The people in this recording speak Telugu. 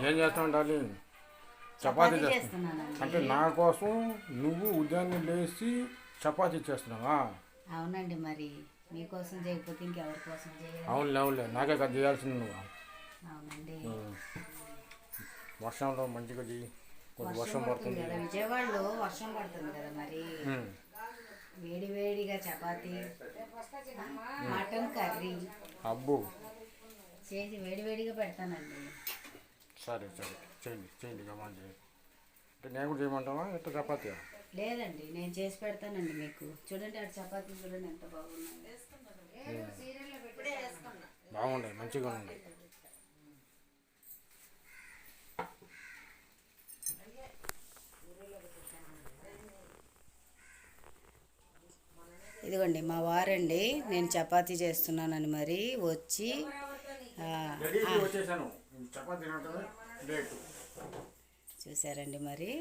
ఏం చేస్తావు డార్లింగ్? చపాతీ చేస్తున్నా. అంటే నా కోసం నువ్వు ఉదయాన్నే లేచి చపాతీ చేస్తున్నావా? అవునండి, మరి మీకోసం చేయకపోతే ఇంకెవరి కోసం చేయాలి? అవునులే నాకే కదా చేయాల్సింది నువ్వు. అవునండి. వర్షంలో మంచిగా కొంచెం వర్షం పడుతుంది కదా, విజయవాడలో వర్షం పడుతుంది కదా, మరి వేడి వేడిగా చపాతీ, మటన్ కర్రీ అబ్బో చేసి వేడి వేడిగా పెడతానండి. సరే చేయండి గమని చేయండి. అంటే నేను కూడా చేయమంటావా? ఎంత చపాతీ? లేదండి, నేను చేసి పెడతానండి మీకు. చూడండి అటు చపాతీ చూడండి ఎంత బాగున్నాయి. బాగున్నాయి, మంచిగా ఉన్నాయి. ఇదిగోండి మా వారండి, నేను చపాతీ చేస్తున్నానని మరి వచ్చి చూసారండి మరి